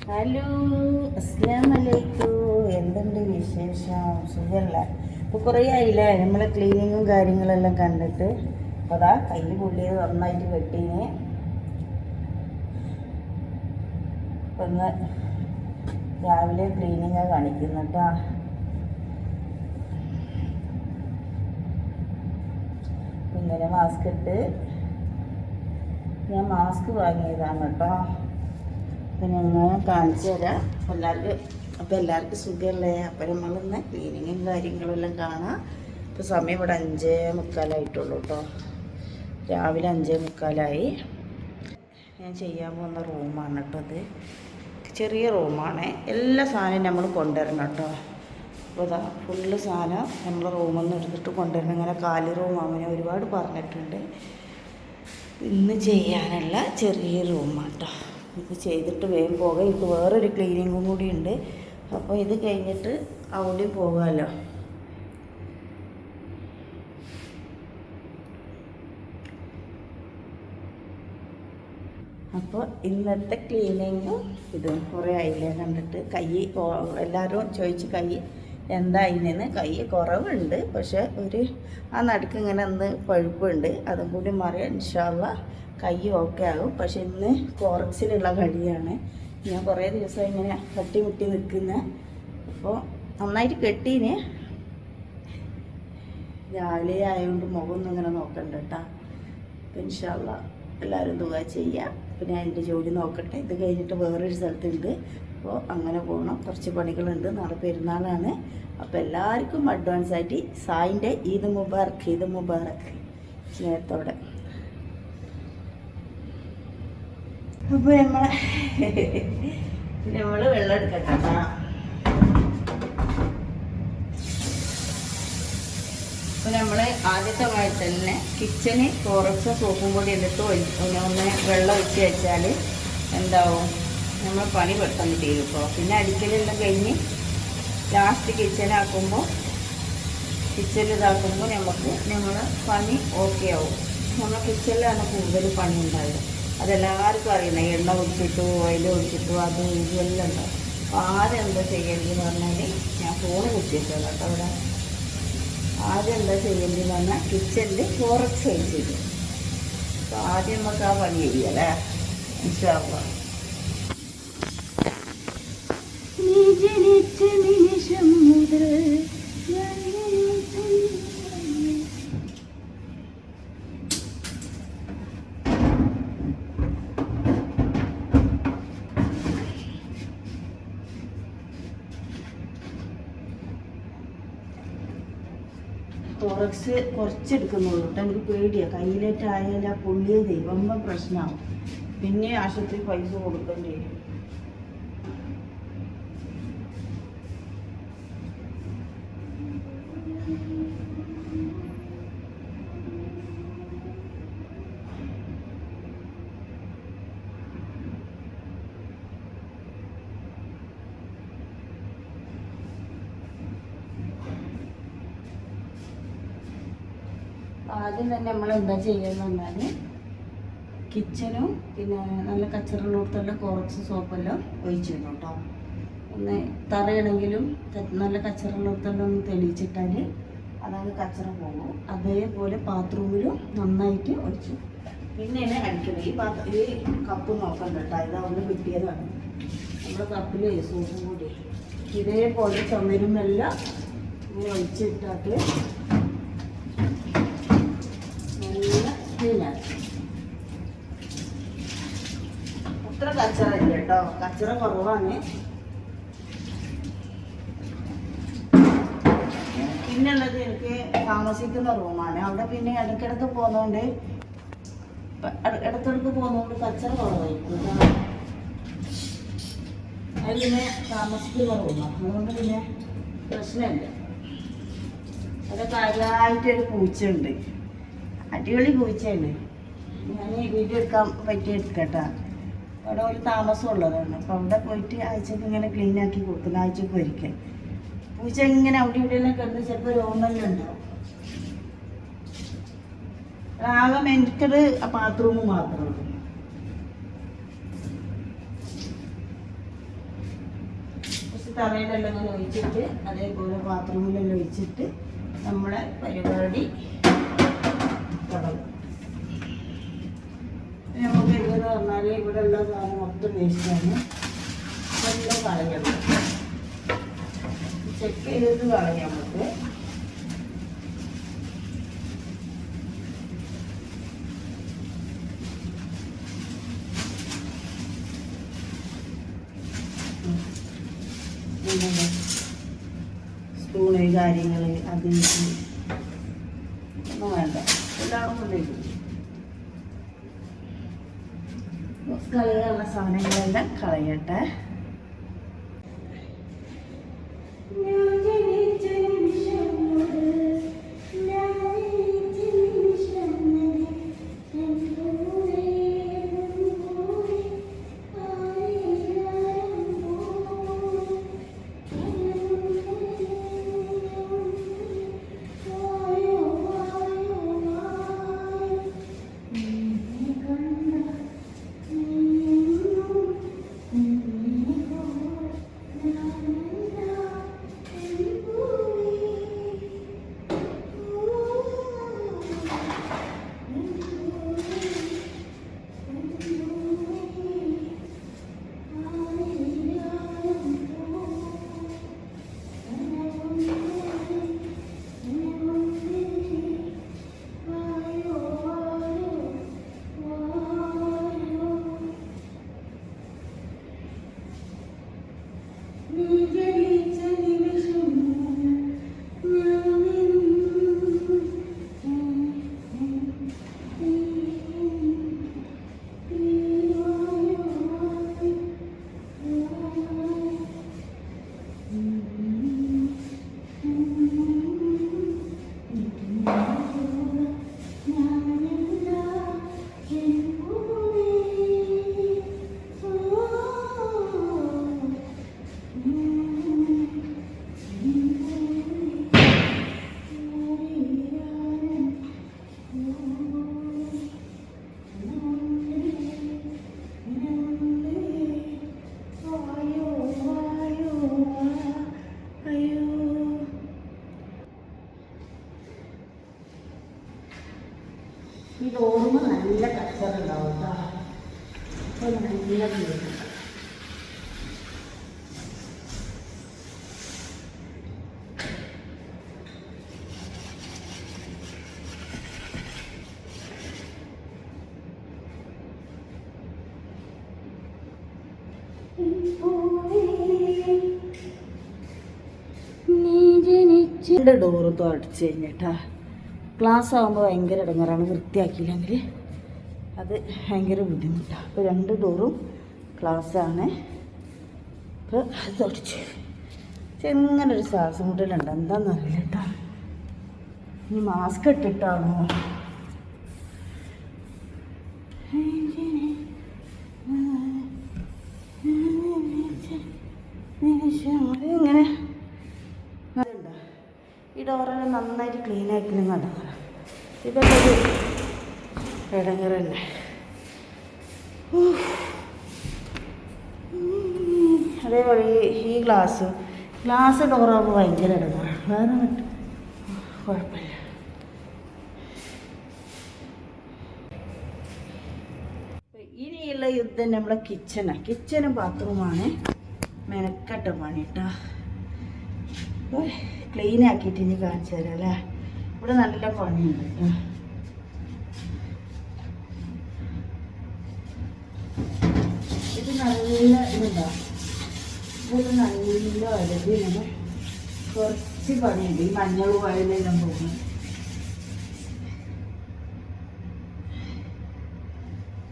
Hello, അസ്സലാമലൈക്കും. എന്തുണ്ട് വിശേഷം? സുഖമല്ല? ഇപ്പോൾ കുറേ ആയില്ലേ നമ്മളെ ക്ലീനിങ്ങും കാര്യങ്ങളെല്ലാം കണ്ടിട്ട്. അപ്പോൾ അതാ കൈ പൊള്ളിയത് നന്നായിട്ട് കെട്ടീന്. അപ്പം ഇന്ന് രാവിലെ ക്ലീനിങ് കാണിക്കുന്നു കേട്ടോ. ഇങ്ങനെ മാസ്ക് ഇട്ട് ഞാൻ മാസ്ക് വാങ്ങിയതാണ് കേട്ടോ. അപ്പം ഞങ്ങൾ കാണിച്ചു തരാം എല്ലാവർക്കും സുഖമല്ലേ? അപ്പം നമ്മളിന്ന് ക്ലീനിങ്ങും കാര്യങ്ങളെല്ലാം കാണാം. ഇപ്പോൾ സമയം ഇവിടെ 5:45 കേട്ടോ. രാവിലെ 5:45. ഞാൻ ചെയ്യാൻ പോകുന്ന റൂമാണ് കേട്ടോ. അത് ചെറിയ റൂമാണ്. എല്ലാ സാധനവും നമ്മൾ കൊണ്ടുവരണം കേട്ടോ. അപ്പോൾ അതാ ഫുള്ള് സാധനം നമ്മൾ റൂമിൽ നിന്ന് എടുത്തിട്ട് കൊണ്ടുവരണം. ഇങ്ങനെ കാലി റൂം അങ്ങനെ ഒരുപാട് പറഞ്ഞിട്ടുണ്ട്. ഇന്ന് ചെയ്യാനുള്ള ചെറിയ റൂമാണ് കേട്ടോ. ഇത് ചെയ്തിട്ട് വേഗം പോകാം. എനിക്ക് വേറൊരു ക്ലീനിങ്ങും കൂടി ഉണ്ട്. അപ്പോൾ ഇത് കഴിഞ്ഞിട്ട് അവിടെയും പോകാമല്ലോ. അപ്പോൾ ഇന്നത്തെ ക്ലീനിങ്ങും ഇത് കുറേ ആയില്ലേ കണ്ടിട്ട്. കൈ എല്ലാവരും ചോദിച്ച് കൈ എന്തായിന്ന്. കൈ കുറവുണ്ട്, പക്ഷെ ആ നടുക്ക് ഇങ്ങനെ ഒന്ന് പഴുപ്പുണ്ട്. അതും കൂടി മാറിയാൽ ഇൻഷാ അല്ലാഹ് കൈ ഓക്കെ ആകും. പക്ഷെ ഇന്ന് കോറക്സിലുള്ള കളിയാണ്. ഞാൻ കുറേ ദിവസം ഇങ്ങനെ തട്ടിമുട്ടി നിൽക്കുന്ന. അപ്പോൾ നന്നായിട്ട് കെട്ടീന്. രാവിലെ ആയതുകൊണ്ട് മുഖമൊന്നും ഇങ്ങനെ നോക്കണ്ട കേട്ടോ. അപ്പോൾ ഇൻഷാ അല്ലാഹ് എല്ലാവരും ദുആ ചെയ്യുക. പിന്നെ ഞാൻ എൻ്റെ ജോലി നോക്കട്ടെ. ഇത് കഴിഞ്ഞിട്ട് വേറൊരു സ്ഥലത്തുണ്ട്. അപ്പോൾ അങ്ങനെ പോകണം. കുറച്ച് പണികളുണ്ട്. നാളെ പെരുന്നാളാണ്. അപ്പോൾ എല്ലാവർക്കും അഡ്വാൻസായിട്ട് സായിൻ്റെ ഈദ് മുബാറക്ക് സ്നേഹത്തോടെ. അപ്പോൾ നമ്മൾ വെള്ളം എടുക്കട്ടെ. അപ്പോൾ നമ്മൾ ആദ്യത്തെ മായി തന്നെ കിച്ചന് കുറച്ച് സോപ്പും പൊടി എടുത്ത് ഒന്ന് വെള്ളം ഒഴിച്ച് വെച്ചാൽ എന്താവും, നമ്മൾ പണി പെട്ടെന്ന് തീരും. ഇപ്പോൾ പിന്നെ അടിക്കലെല്ലാം കഴിഞ്ഞ് ലാസ്റ്റ് കിച്ചണിൽ ഇതാക്കുമ്പോൾ നമ്മൾ പണി ഓക്കെ ആവും. നമ്മൾ കിച്ചണിലാണ് കൂടുതൽ പണി ഉണ്ടാവുക. അതെല്ലാവർക്കും അറിയണം. എണ്ണ ഒഴിച്ചിട്ടു, ഓയിൽ ഒഴിച്ചിട്ടു, അത് ഇതെല്ലാം ഉണ്ടാവും. അപ്പോൾ ആദ്യം എന്താ ചെയ്യേണ്ടതെന്ന് പറഞ്ഞാൽ, ഞാൻ ഫോണ് കുത്തിയിട്ടില്ല കേട്ടോ അവിടെ. ആദ്യം എന്താ ചെയ്യേണ്ടതെന്ന് പറഞ്ഞാൽ കിച്ചണിൽ ഫോറക്സ് വെച്ചിട്ട്. അപ്പോൾ ആദ്യം നമുക്ക് ആ പണി ചെയ്യല്ലേ ഇൻഷാ അല്ലാഹ്. നീ ജനിച്ച നിമിഷം മുതൽ ഫോറക്സ് കുറച്ചെടുക്കുന്നുള്ളൂ കേട്ടോ. എനിക്ക് പേടിയാണ്. കയ്യിലേറ്റായാലും ആ പൊള്ളിയത് വമ്പ പ്രശ്നമാവും. പിന്നെ ആശുപത്രി പൈസ കൊടുക്കേണ്ടി വരും. ആദ്യം തന്നെ നമ്മൾ എന്താ ചെയ്യുക പറഞ്ഞാൽ, കിച്ചനും പിന്നെ നല്ല കച്ചറുള്ളിടത്തെല്ലാം കുറച്ച് സോപ്പെല്ലാം ഒഴിച്ചിടും കേട്ടോ. ഒന്ന് തറയാണെങ്കിലും നല്ല കച്ചറുള്ളിടത്തെല്ലാം ഒന്ന് തെളിയിച്ചിട്ടാൽ അതായത് കച്ചറ പോകും. അതേപോലെ ബാത്റൂമിലും നന്നായിട്ട് ഒഴിച്ചു. പിന്നെയാണ് അടിക്കുന്നത്. ഈ കപ്പ് നോക്കണ്ട കേട്ടോ. ഇതാവുന്ന കിട്ടിയതാണ്. നമ്മുടെ കപ്പിൽ സോപ്പും കൂടി ഇതേപോലെ ചുമരുമെല്ലാം ഇങ്ങനെ ഒഴിച്ചിട്ടാട്ട് അത്ര കച്ചറ ഇല്ല കേട്ടോ. കച്ചറ കുറവാണ്. പിന്നുള്ളത് എനിക്ക് താമസിക്കുന്ന റൂമാണ്. അവിടെ പിന്നെ ഇടയ്ക്കിടയ്ക്ക് പോകുന്നതുകൊണ്ട് കച്ചറ കുറവായിരിക്കും. അത് പിന്നെ താമസിക്കുന്ന റൂമാണ്. അതുകൊണ്ട് പിന്നെ പ്രശ്നമില്ല. അവിടെ കാര്യമായിട്ടൊരു പൂച്ചയുണ്ട്. അടിപൊളി പൂച്ചയാണ്. ഞാൻ വീഡിയോ എടുക്കാൻ പറ്റിയ എടുക്കട്ടാ. അവിടെ ഒരു താമസമുള്ളതാണ്. അപ്പോൾ അവിടെ പോയിട്ട് ആഴ്ചക്ക് ഇങ്ങനെ ക്ലീൻ ആക്കി കൊടുക്കുന്നു. ആഴ്ചക്ക് ഒരിക്കൽ പൂച്ച ഇങ്ങനെ അവിടെ ഇവിടെയെല്ലാം കിടന്ന് ചിലപ്പോൾ രോമെല്ലാം ഉണ്ടാവും. ആകെ മെൻക്കട് ബാത്റൂം മാത്രമേ ഉള്ളൂ. തറയിലെല്ലാം ഇങ്ങനെ ഒഴിച്ചിട്ട് അതേപോലെ ബാത്റൂമിലെല്ലാം ഒഴിച്ചിട്ട് നമ്മളെ പരിപാടി തുടങ്ങും. നമുക്ക് എന്തെന്ന് പറഞ്ഞാൽ ഇവിടെ ഉള്ള സാധനം മൊത്തം വേസ്റ്റാണ്. എല്ലാം കളയണം, ചെക്ക് ചെയ്തിട്ട് കളയാം നമുക്ക്. സ്പൂണ് കാര്യങ്ങൾ അത് ഒന്നും വേണ്ട, എല്ലാം കൊണ്ടേക്കും. കളയാനുള്ള സാധനങ്ങളെല്ലാം കളയട്ടെ. ഈ ഡോറിന് നല്ല കച്ചറുണ്ടാവും കേട്ടോ. അപ്പോൾ നല്ല വീട് ഡോറ് തുടച്ച് കഴിഞ്ഞിട്ടാ. ക്ലാസ് ആകുമ്പോൾ ഭയങ്കര ഇടങ്ങാറാണ്, വൃത്തിയാക്കിയില്ലെങ്കിൽ അത് ഭയങ്കര ബുദ്ധിമുട്ടാണ്. അപ്പോൾ 2 ഡോറും ക്ലാസ്സാണ്. അപ്പോൾ അത് തുടച്ച് ചെങ്ങനെ ഒരു ശ്വാസം മുട്ടലുണ്ട്, എന്താണെന്നറിയില്ല കേട്ടോ. ഇനി മാസ്ക് ഇട്ടിട്ടാണോ ഇങ്ങനെ. ഈ ഡോറെല്ലാം നന്നായിട്ട് ക്ലീൻ ആക്കിയാലും കടങ്ങറ. ഇതൊക്കെ ഒരു ഇടങ്ങറല്ലേ. അതേപോലെ ഈ ഗ്ലാസ് ഡോറാകുമ്പോൾ ഭയങ്കര ഇടങ്ങറാണ്. വേറെ കുഴപ്പമില്ല. ഇനിയുള്ള യുദ്ധം നമ്മളെ കിച്ചനും ബാത്റൂമാണ്. മെനക്കെട്ട പണി കേട്ടോ. ക്ലീൻ ആക്കിയിട്ട് ഇനി കാണിച്ചു തരാം അല്ലേ. ഇവിടെ നല്ല പണിയുണ്ട് കേട്ടോ. ഇത് നല്ല ഇതുണ്ടാവും. ഇത് നല്ല വലുത്. ഇങ്ങനെ കുറച്ച് പണിയുണ്ട്. ഈ മഞ്ഞൾ വയലെല്ലാം പോകുന്നു.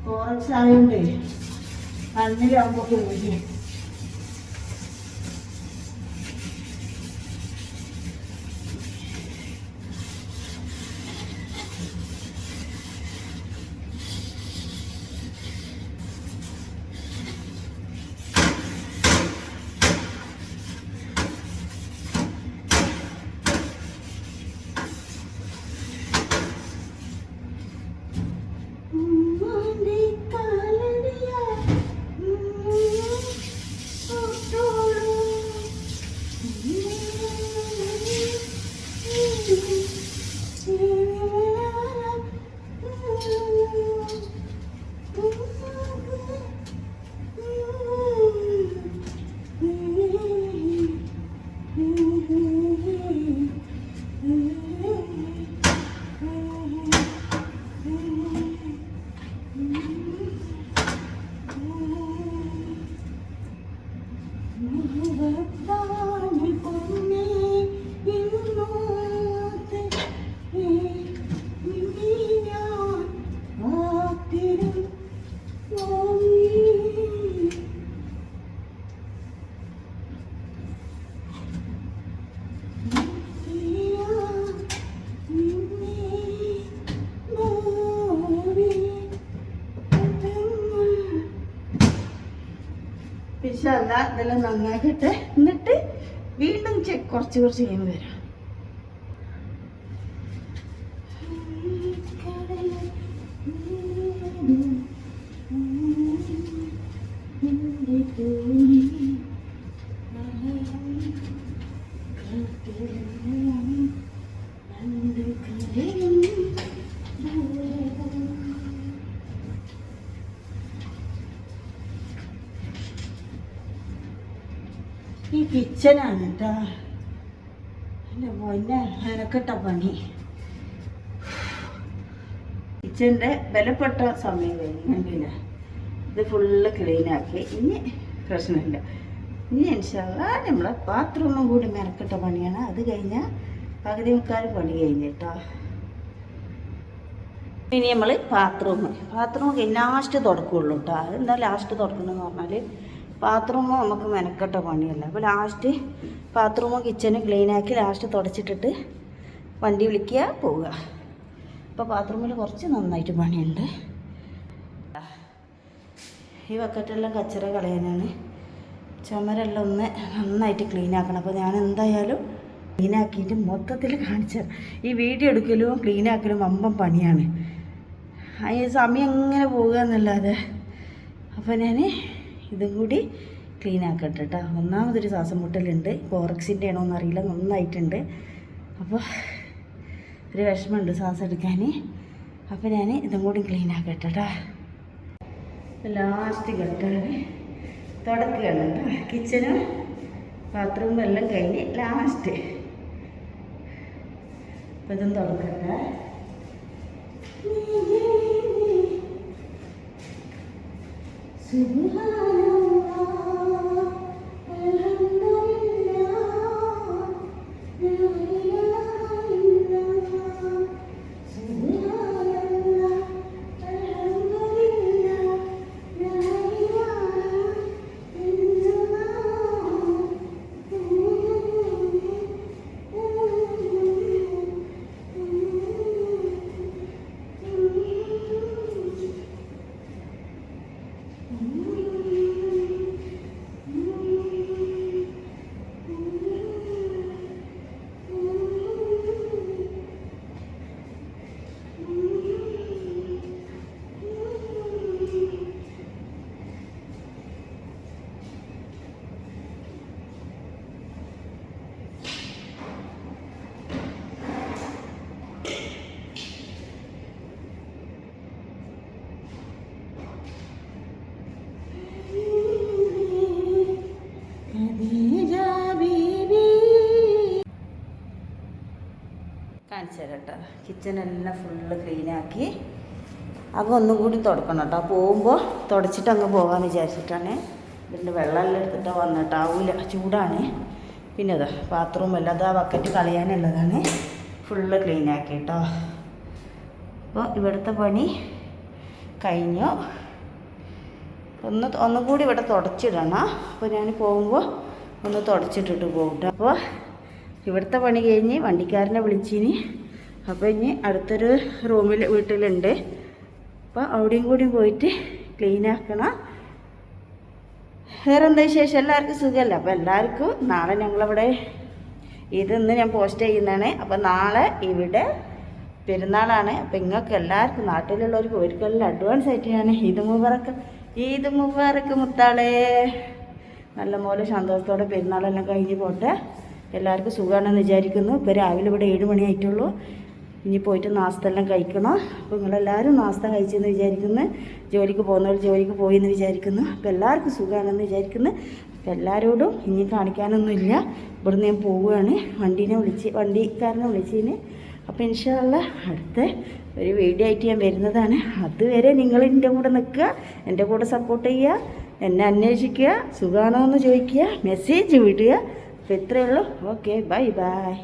കുറച്ചായതുകൊണ്ടേ മണ്ണിലാകുമ്പോൾ പോയി. ഇൻഷാല്ലാ ഇതെല്ലാം നന്നാക്കട്ടെ. എന്നിട്ട് വീണ്ടും കുറച്ച് കഴിയുമ്പോൾ വരാം. ഈ കിച്ചനാണ് കേട്ടോ എൻ്റെ മോനെ മെനക്കെട്ട പണി. കിച്ചൻ്റെ വിലപ്പെട്ട സമയം കഴിഞ്ഞില്ല. ഇത് ഫുള്ള് ക്ലീനാക്കി. ഇനി പ്രശ്നമില്ല. ഇനി ഇൻഷാല്ലാ നമ്മളെ ബാത്റൂമും കൂടി മെനക്കെട്ട പണിയാണ്. അത് കഴിഞ്ഞാൽ പകുതി മുക്കാൽ പണി കഴിഞ്ഞിട്ടോ. ഇനി നമ്മൾ ബാത്റൂം ലാസ്റ്റ് തുടക്കുള്ളൂ കേട്ടോ. അതെന്താ ലാസ്റ്റ് തുടക്കണമെന്ന് പറഞ്ഞാൽ ബാത്റൂമോ നമുക്ക് മെനക്കെട്ട പണിയല്ല. അപ്പോൾ ലാസ്റ്റ് ബാത്റൂമോ കിച്ചനും ക്ലീനാക്കി ലാസ്റ്റ് തുടച്ചിട്ടിട്ട് വണ്ടി വിളിക്കുക പോവുക. അപ്പോൾ ബാത്റൂമിൽ കുറച്ച് നന്നായിട്ട് പണിയുണ്ട്. ഈ ബക്കറ്റെല്ലാം കച്ചറ കളയാനാണ്. ചുമരെല്ലാം ഒന്ന് നന്നായിട്ട് ക്ലീനാക്കണം. അപ്പോൾ ഞാൻ എന്തായാലും ക്ലീനാക്കിയിട്ട് മൊത്തത്തിൽ കാണിച്ചു. ഈ വീഡിയോ എടുക്കലും ക്ലീനാക്കലും വമ്പം പണിയാണ്. അതിന് സമയം എങ്ങനെ പോകുക എന്നല്ലാതെ. അപ്പോൾ ഞാൻ ഇതും കൂടി ക്ലീൻ ആക്കട്ടെ കേട്ടോ. ഒന്നാമതൊരു ശ്വാസം മുട്ടലുണ്ട്. കോറക്സിൻ്റെ ആണോ എന്നറിയില്ല, നന്നായിട്ടുണ്ട്. അപ്പോൾ ഒരു വിഷമമുണ്ട് ശ്വാസം എടുക്കാൻ. അപ്പോൾ ഞാൻ ഇതും കൂടി ക്ലീൻ ആക്കട്ടെ കേട്ടോ. ലാസ്റ്റ് ഘട്ടമാണ് തുടക്കുകയാണ് കേട്ടോ. കിച്ചനും ബാത്റൂമും എല്ലാം കഴിഞ്ഞ് ലാസ്റ്റ് അപ്പോൾ ഇതും തുടക്കട്ടെ. കാണിച്ചു തരാം കേട്ടോ. കിച്ചണെല്ലാം ഫുള്ള് ക്ലീനാക്കി. അപ്പോൾ ഒന്നും കൂടി തുടക്കണം കേട്ടോ. പോകുമ്പോൾ തുടച്ചിട്ട് അങ്ങ് പോകാമെന്ന് വിചാരിച്ചിട്ടാണ്. ഇതിൻ്റെ വെള്ളമെല്ലാം എടുത്തിട്ട് വന്നിട്ട് ആവില്ല, ചൂടാണ്. പിന്നെ അതാ ബാത്റൂം എല്ലാം അതാ ബക്കറ്റ് കളയാനുള്ളതാണ്. ഫുള്ള് ക്ലീനാക്കി കേട്ടോ. അപ്പോൾ ഇവിടുത്തെ പണി കഴിഞ്ഞു. ഒന്നും കൂടി ഇവിടെ തുടച്ചിടണം. അപ്പോൾ ഞാൻ പോകുമ്പോൾ ഒന്ന് തുടച്ചിട്ടിട്ട് പോകും കേട്ടോ. അപ്പോൾ ഇവിടുത്തെ പണി കഴിഞ്ഞ് വണ്ടിക്കാരനെ വിളിച്ചിന്. അപ്പോൾ ഇനി അടുത്തൊരു വീട്ടിലുണ്ട്. അപ്പോൾ അവിടെയും കൂടി പോയിട്ട് ക്ലീനാക്കണം. വേറെ എന്താ വിശേഷം? എല്ലാവർക്കും സുഖമല്ല? അപ്പോൾ എല്ലാവർക്കും നാളെ ഞങ്ങളിവിടെ ഇന്ന് ഞാൻ പോസ്റ്റ് ചെയ്യുന്നതാണ്. അപ്പോൾ നാളെ ഇവിടെ പെരുന്നാളാണ്. അപ്പോൾ നിങ്ങൾക്ക് എല്ലാവർക്കും നാട്ടിലുള്ളവർക്ക് ഒരിക്കലും അഡ്വാൻസ് ആയിട്ട് ഞാൻ ഈദ് മുബാറക്ക് മുത്താളെ. നല്ല പോലെ സന്തോഷത്തോടെ പെരുന്നാളെല്ലാം കഴിഞ്ഞ് പോട്ടെ. എല്ലാവർക്കും സുഖമാണെന്ന് വിചാരിക്കുന്നു. ഇപ്പോൾ രാവിലെ ഇവിടെ 7 മണിയായിട്ടുള്ളൂ. ഇനി പോയിട്ട് നാസ്ത എല്ലാം കഴിക്കണം. അപ്പോൾ നിങ്ങളെല്ലാവരും നാസ്ത കഴിച്ചെന്ന് വിചാരിക്കുന്നു. ജോലിക്ക് പോകുന്നവർ ജോലിക്ക് പോയി എന്ന് വിചാരിക്കുന്നു. അപ്പോൾ എല്ലാവർക്കും സുഖമാണെന്ന് വിചാരിക്കുന്നു. അപ്പോൾ എല്ലാവരോടും ഇനി കാണിക്കാനൊന്നുമില്ല. ഇവിടുന്ന് ഞാൻ പോവുകയാണ്. വണ്ടിക്കാരനെ വിളിച്ചതിന്. അപ്പോൾ ഇൻഷാ അല്ലാഹ് അടുത്ത ഒരു വീഡിയോ ആയിട്ട് ഞാൻ വരുന്നതാണ്. അതുവരെ നിങ്ങൾ എൻ്റെ കൂടെ നിൽക്കുക, എൻ്റെ കൂടെ സപ്പോർട്ട് ചെയ്യുക, എന്നെ അന്വേഷിക്കുക, സുഖമാണോ എന്ന് ചോദിക്കുക, മെസ്സേജ് വിടുക. അപ്പോൾ ഇത്രയേ ഉള്ളൂ. Okay, bye bye.